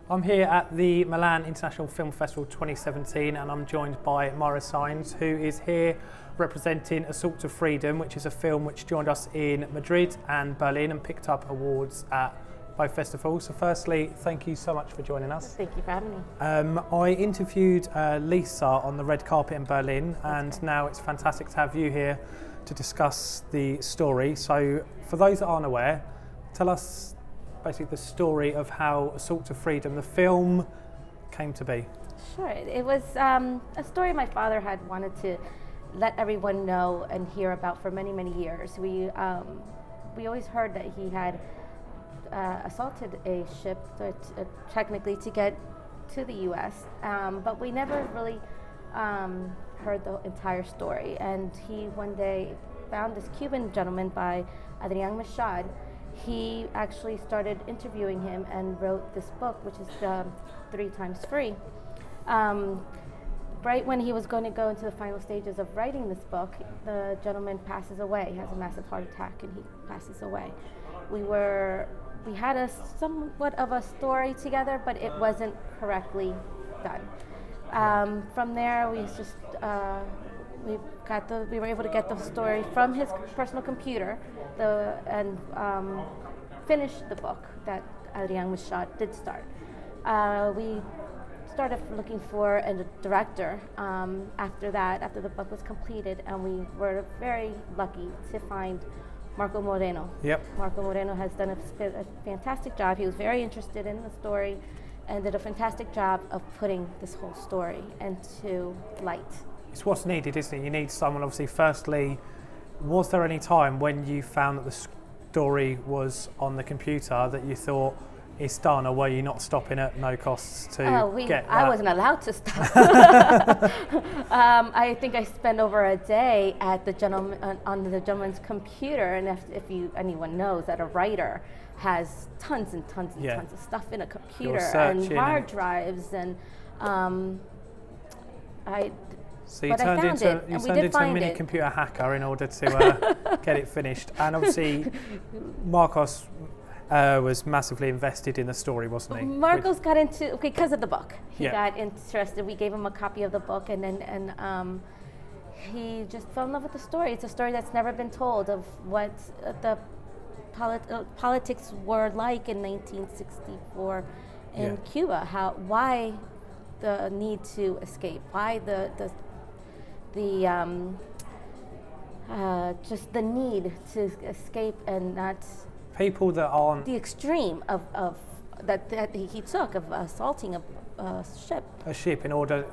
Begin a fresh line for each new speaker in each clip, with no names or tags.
I'm here at the Milan International Film Festival 2017 and I'm joined by Myra Sines, who is here representing Assault to Freedom, which is a film which joined us in Madrid and Berlin and picked up awards at both festivals. So firstly, thank you so much for joining us.
Thank you for having me.
I interviewed Lisa on the red carpet in Berlin, and now it's fantastic to have you here to discuss the story. So for those that aren't aware, tell us basically the story of how Assault to Freedom, the film, came to be.
Sure. It was a story my father had wanted to let everyone know and hear about for many, many years. We always heard that he had assaulted a ship, technically to get to the U.S., but we never really heard the entire story. And he one day found this Cuban gentleman by Adrián Machad. He actually started interviewing him and wrote this book, which is 3 Times Free. Right when he was going to go into the final stages of writing this book, the gentleman passes away. He has a massive heart attack and he passes away. We had a somewhat of a story together, but it wasn't correctly done. From there, we were able to get the story from his personal computer and finish the book that Adrián Machad did start. We started looking for a director after the book was completed, and we were very lucky to find Marco Moreno.
Yep.
Marco Moreno has done a fantastic job. He was very interested in the story and did a fantastic job of putting this whole story into light.
It's what's needed, isn't it? You need someone, obviously. Firstly, was there any time when you found that the story was on the computer that you thought it's done, or were you not stopping at no costs to get that?
I wasn't allowed to stop. I think I spent over a day at the gentleman's computer, and if anyone knows that a writer has tons and tons and tons of stuff in a computer and hard drives, and
So you turned into a mini computer hacker in order to get it finished. And obviously, Marcos was massively invested in the story, wasn't he?
Marcos got into, because of the book. He got interested. We gave him a copy of the book, and he just fell in love with the story. It's a story that's never been told of what the politics were like in 1964 in Cuba. Why the need to escape? Why just the need to escape, and not
people that aren't
the extreme of that he took of assaulting a ship
in order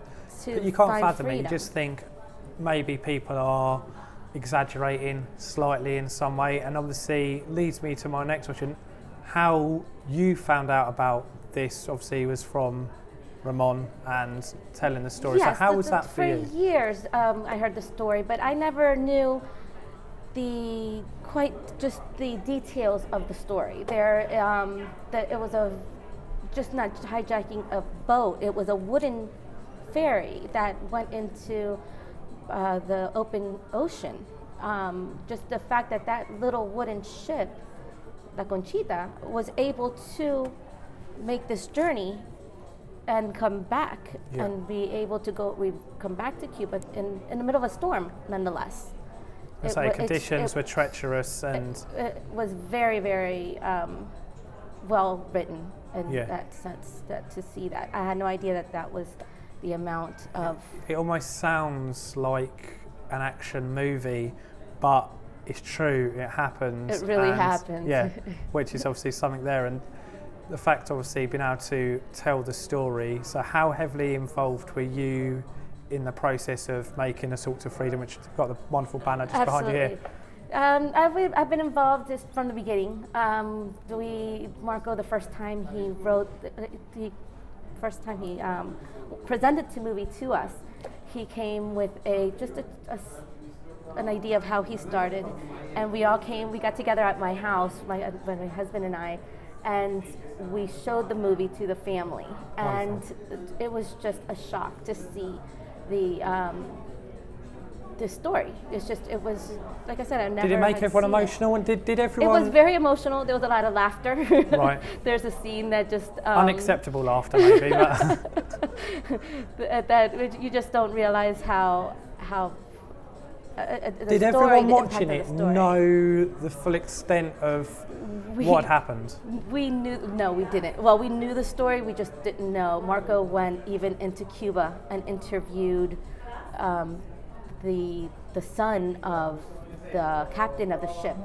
to
you can't fathom
freedom.
it. You just think maybe people are exaggerating slightly in some way, and obviously leads me to my next question. How you found out about this obviously was from Ramon and telling the story.
Yes,
so how was that for you?
For years I heard the story, but I never knew just the details of the story. That it was just not hijacking a boat. It was a wooden ferry that went into the open ocean. Just the fact that little wooden ship, La Conchita, was able to make this journey and come back and be able to come back to Cuba in the middle of a storm, nonetheless.
Conditions were treacherous, and
it was very, very well written in that sense. To see that, I had no idea that was the amount of.
It almost sounds like an action movie, but it's true. It happens.
It really happens.
Yeah, which is obviously something there, and the fact, obviously, being able to tell the story. So, how heavily involved were you in the process of making Assault to Freedom, which has got the wonderful banner just behind you here?
I've been involved just from the beginning. Marco, the first time he presented the movie to us, he came with an idea of how he started, and we got together at my house, my husband and I, and we showed the movie to the family, and it was just a shock to see this story. It's just, it was, like I said, I never
Did it make
had
everyone
seen
emotional? And did
It
everyone?
was very emotional. There was a lot of laughter.
Right.
There's a scene that just
Unacceptable laughter, maybe. But
that you just don't realize how
did everyone watching it know the full extent of what happened?
We knew. No, we didn't. Well, we knew the story. We just didn't know. Marco went even into Cuba and interviewed the son of the captain of the ship.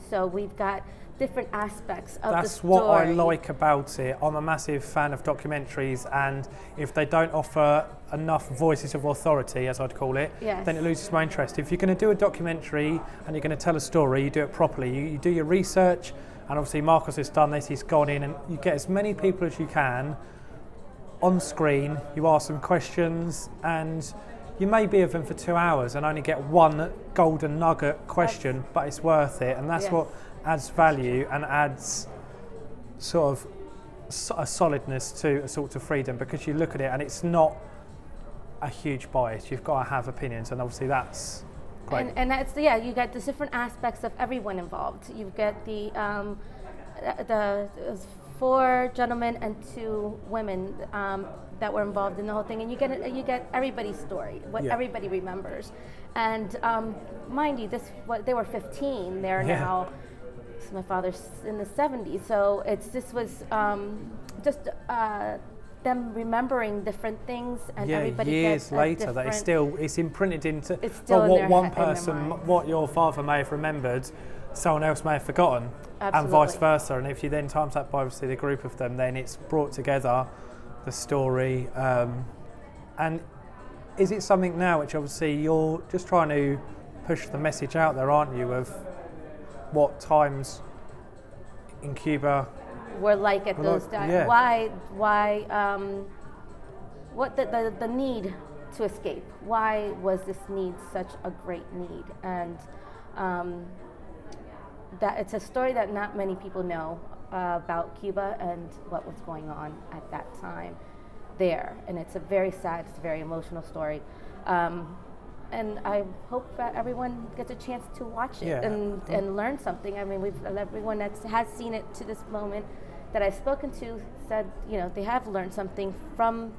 So we've got different aspects of the story.
That's what I like about it. I'm a massive fan of documentaries, and if they don't offer enough voices of authority, as I'd call it,
Yes.
then it loses my interest. If you're going to do a documentary and you're going to tell a story, you do it properly. You do your research, and obviously Marcos has done this. He's gone in and you get as many people as you can on screen. You ask them questions, and you may be with them for 2 hours and only get one golden nugget question, but it's worth it, and that's
Yes.
what adds value and adds sort of a solidness to Assault to Freedom, because you look at it and it's not a huge bias. You've got to have opinions, and obviously that's great.
And that's, yeah, you get the different aspects of everyone involved. You get the it was 4 gentlemen and 2 women that were involved in the whole thing, and you get everybody's story, what
Yeah.
everybody remembers. And mind you, they were 15. They're
Yeah.
now. So my father's in the 70s, so this was just them remembering different things, and everybody
years
gets a
later that
different-
it's imprinted into
It's still in
what
their
one
in their
person,
minds.
what your father may have remembered, someone else may have forgotten, and
Absolutely.
vice versa. And if you then times that by obviously the group of them, then it's brought together the story. And is it something now which obviously you're just trying to push the message out there, aren't you, of what times in Cuba
were like at those times.
yeah.
What the need to escape? Why was this need such a great need? And that it's a story that not many people know about Cuba and what was going on at that time there. And it's a very sad, it's a very emotional story. And I hope that everyone gets a chance to watch it
Yeah.
and learn something. I mean, everyone that has seen it to this moment that I've spoken to said, they have learned something from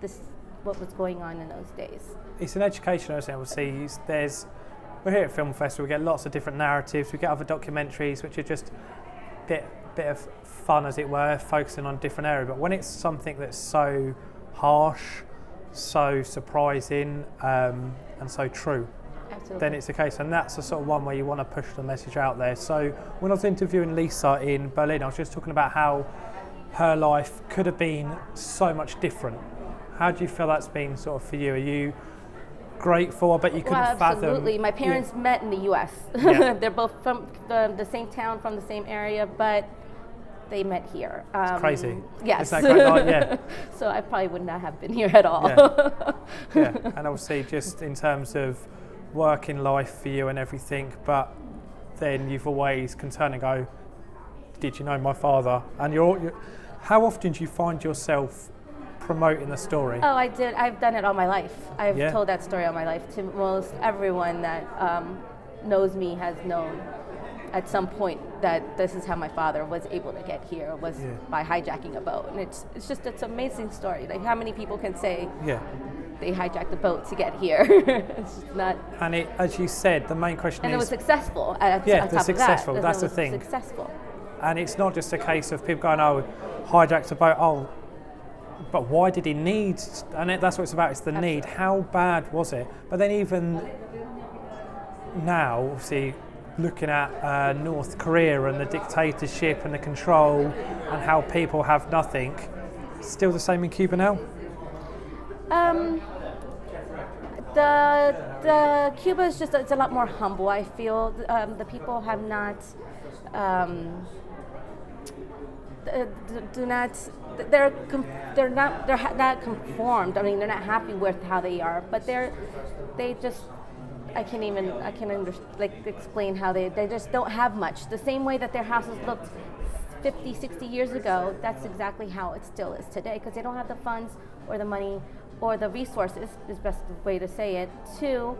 what was going on in those days.
It's an educational thing. Obviously, we're here at Film Festival. We get lots of different narratives. We get other documentaries which are just bit of fun, as it were, focusing on a different area. But when it's something that's so harsh, so surprising, and so true,
Absolutely.
then it's the case. And that's the sort of one where you want to push the message out there. So when I was interviewing Lisa in Berlin, I was just talking about how her life could have been so much different. How do you feel that's been sort of for you? Are you grateful? I bet you couldn't fathom.
Absolutely. My parents met in the U.S.
Yeah.
They're both from the same town, from the same area, but they met here.
It's crazy.
Yes.
Isn't that great? Like, yeah.
So I probably would not have been here at all.
Yeah. And obviously just in terms of working life for you and everything, but then you've always can turn and go, did you know my father? And how often do you find yourself promoting the story?
Oh, I did. I've done it all my life. I've
Yeah.
told that story all my life to most everyone that knows me has known at some point that this is how my father was able to get here, was
Yeah.
by hijacking a boat. And it's an amazing story. Like, how many people can say
Yeah.
they hijacked the boat to get here? It's just not.
And it, as you said, the main question
And
is,
it was successful. At
Yeah,
on
they're
top of
successful.
that.
That's
It
the
was
thing.
Successful.
and it's not just a case of people going, oh, hijacked a boat, oh, but why did he need? And that's what it's about, it's the need. How bad was it? But then even now, obviously, looking at North Korea and the dictatorship and the control and how people have nothing, still the same in Cuba now?
The Cuba is it's a lot more humble. I feel the people have not they're not conformed. I mean, they're not happy with how they are, but I can't explain how they just don't have much. The same way that their houses looked 50, 60 years ago, that's exactly how it still is today, because they don't have the funds or the money or the resources, is the best way to say it, to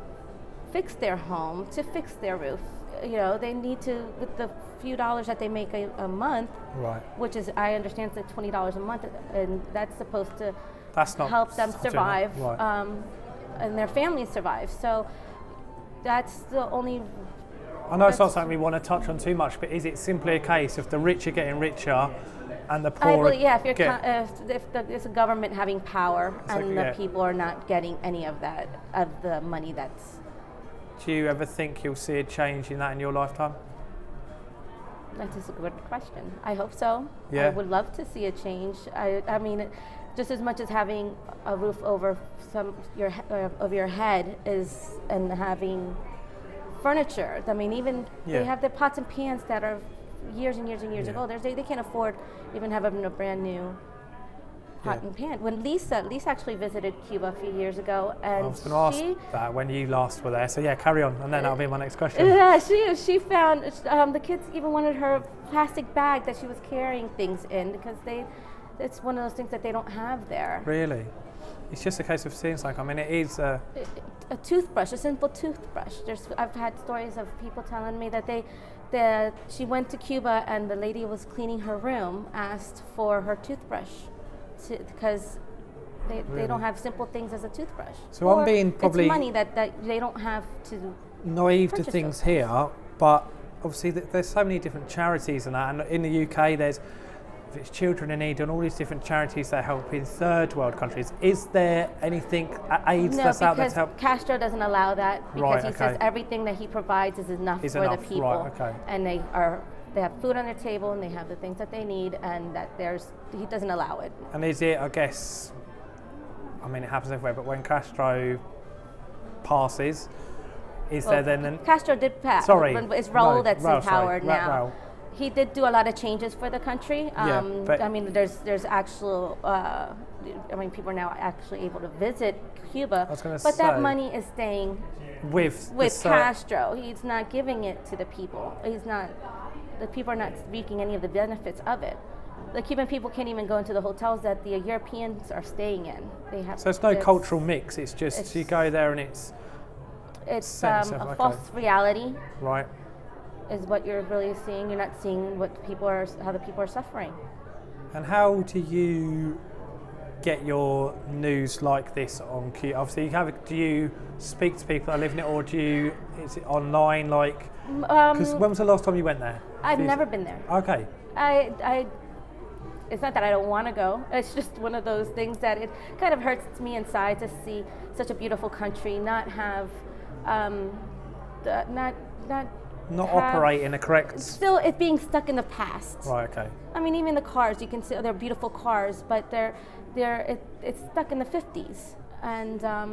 fix their home, to fix their roof. You know, they need to, with the few dollars that they make a month,
right,
which is, I understand, it's like $20 a month, and that's supposed to
not
help them survive,
right.
And their families survive. So that's the only.
I know it's not something we want to touch on too much, but is it simply a case of the rich are getting richer and the poor?
Yeah, if there's a government having power and the people are not getting any of that, of the money that's.
Do you ever think you'll see a change in that in your lifetime?
That is a good question. I hope so.
Yeah.
I would love to see a change. I mean, just as much as having a roof over your head is, and having furniture. I mean, even they have the pots and pans that are years and years and years ago. They can't afford even having a brand new pot and pan. When Lisa actually visited Cuba a few years ago, and
I was going to ask that when you last were there. So yeah, carry on, and then that'll be my next question.
Yeah, she found the kids even wanted her plastic bag that she was carrying things in, because it's one of those things that they don't have there.
Really? It's just a case of seeing something. I mean, it is a
toothbrush, a simple toothbrush. I've had stories of people telling me that she went to Cuba and the lady was cleaning her room asked for her toothbrush because they don't have simple things as a toothbrush.
So I'm being probably
it's money that they don't have to
naive to things here, but obviously there's so many different charities and that, and in the UK there's it's Children in Need and all these different charities that help in third world countries. Is there anything AIDS that's out there to help?
No, because Castro doesn't allow that, because he says everything that he provides is enough for the people.
Right, okay.
And they have food on their table and they have the things that they need, and that he doesn't allow it.
And is it, I guess, I mean it happens everywhere, but when Castro passes, there then
Castro did pass.
Sorry.
It's Raul that's in power now.
Raul.
He did do a lot of changes for the country.
But
I mean, there's actual. I mean, people are now actually able to visit Cuba. But that money is staying
with
Castro. He's not giving it to the people. The people are not reaping any of the benefits of it. The Cuban people can't even go into the hotels that the Europeans are staying in. So
it's no cultural mix. It's just you go there and it's
a false reality.
Right.
Is what you're really seeing. You're not seeing how the people are suffering.
And how do you get your news like this on Cuba? Obviously, do you speak to people that live in it, or is it online? Like, because when was the last time you went there?
I've never been there.
Okay.
It's not that I don't want to go. It's just one of those things that it kind of hurts me inside to see such a beautiful country not have,
not operating the correct.
Still, it's being stuck in the past.
Right. Okay.
I mean, even the cars, you can see they're beautiful cars, but it's stuck in the 50s, and I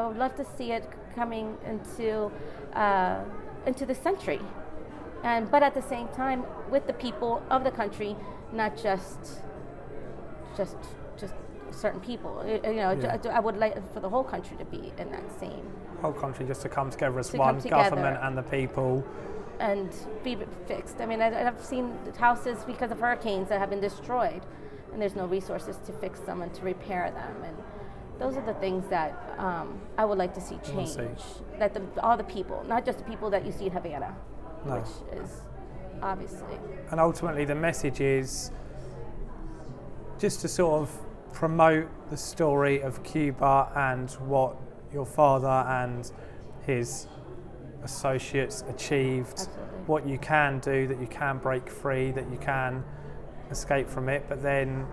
would love to see it coming into the century, but at the same time with the people of the country, not just certain people. I would like for the whole country to be in that same.
Whole country just to come together as one, government and the people.
And be fixed. I mean, I've seen houses because of hurricanes that have been destroyed, and there's no resources to fix them and to repair them. And those are the things that I would like to see change. That all the people, not just the people that you see in Havana, which is obviously.
And ultimately, the message is just to sort of promote the story of Cuba and what your father and his associates achieved.
Absolutely.
What you can do, that you can break free, that you can escape from it, but then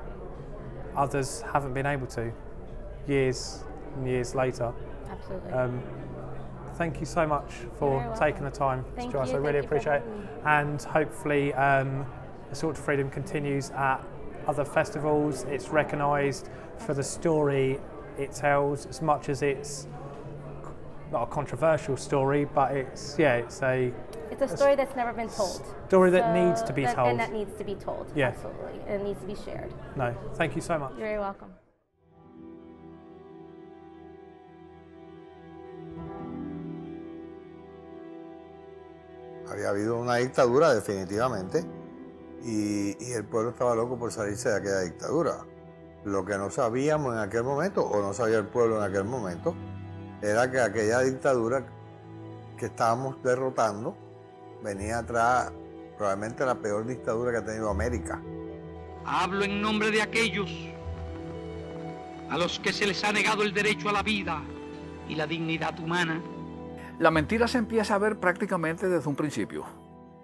others haven't been able to years and years later.
Absolutely.
Thank you so much for taking the time to join us. I really appreciate it. And hopefully Assault to Freedom continues at other festivals. It's recognised for the story it tells, as much as it's not a controversial story, but it's a
story that's never been told.
Story that needs to be told.
And that needs to be told.
Yeah.
Absolutely. And it needs to be shared.
No, thank you so much.
You're very welcome.
Había habido una dictadura definitivamente y el pueblo estaba loco por salirse de aquella dictadura. Lo que no sabíamos en aquel momento, o no sabía el pueblo en aquel momento, era que aquella dictadura que estábamos derrotando venía atrás probablemente la peor dictadura que ha tenido América.
Hablo en nombre de aquellos a los que se les ha negado el derecho a la vida y la dignidad humana.
La mentira se empieza a ver prácticamente desde un principio,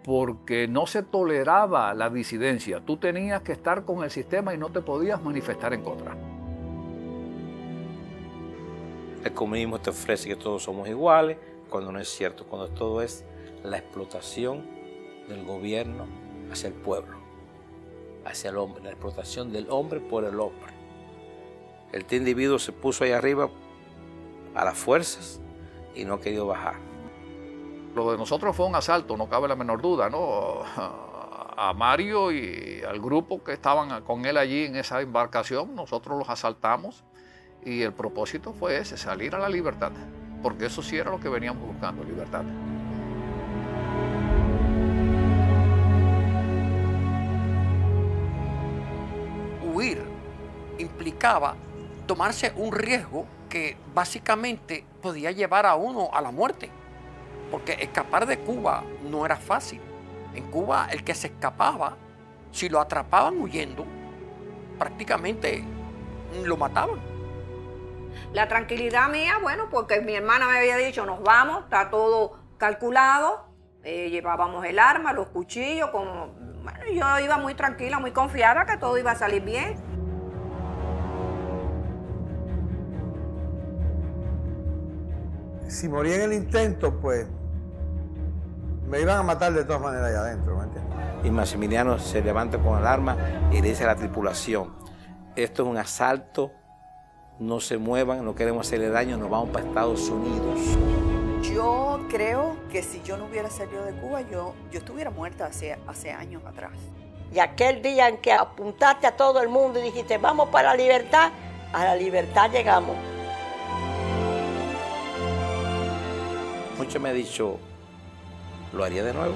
porque no se toleraba la disidencia. Tú tenías que estar con el sistema y no te podías manifestar en contra.
El comunismo te ofrece que todos somos iguales, cuando no es cierto, cuando todo es la explotación del gobierno hacia el pueblo, hacia el hombre, la explotación del hombre por el hombre. Este individuo se puso ahí arriba a las fuerzas y no ha querido bajar.
Lo de nosotros fue un asalto, no cabe la menor duda, ¿no? A Mario y al grupo que estaban con él allí en esa embarcación, nosotros los asaltamos y el propósito fue ese, salir a la libertad, porque eso sí era lo que veníamos buscando, libertad.
Huir implicaba tomarse un riesgo que básicamente podía llevar a uno a la muerte, porque escapar de Cuba no era fácil. En Cuba el que se escapaba, si lo atrapaban huyendo, prácticamente lo mataban.
La tranquilidad mía, bueno, porque mi hermana me había dicho, nos vamos, está todo calculado, llevábamos el arma, los cuchillos, bueno, yo iba muy tranquila, muy confiada que todo iba a salir bien.
Si moría en el intento, pues me iban a matar de todas maneras allá adentro, ¿me entiendes?
Y Maximiliano se levanta con el arma y le dice a la tripulación, esto es un asalto, no se muevan, no queremos hacerle daño, nos vamos para Estados Unidos.
Yo creo que si yo no hubiera salido de Cuba, yo estuviera muerta hace años atrás.
Y aquel día en que apuntaste a todo el mundo y dijiste, vamos para la libertad, a la libertad llegamos.
Mucho me ha dicho, ¿lo haría de nuevo?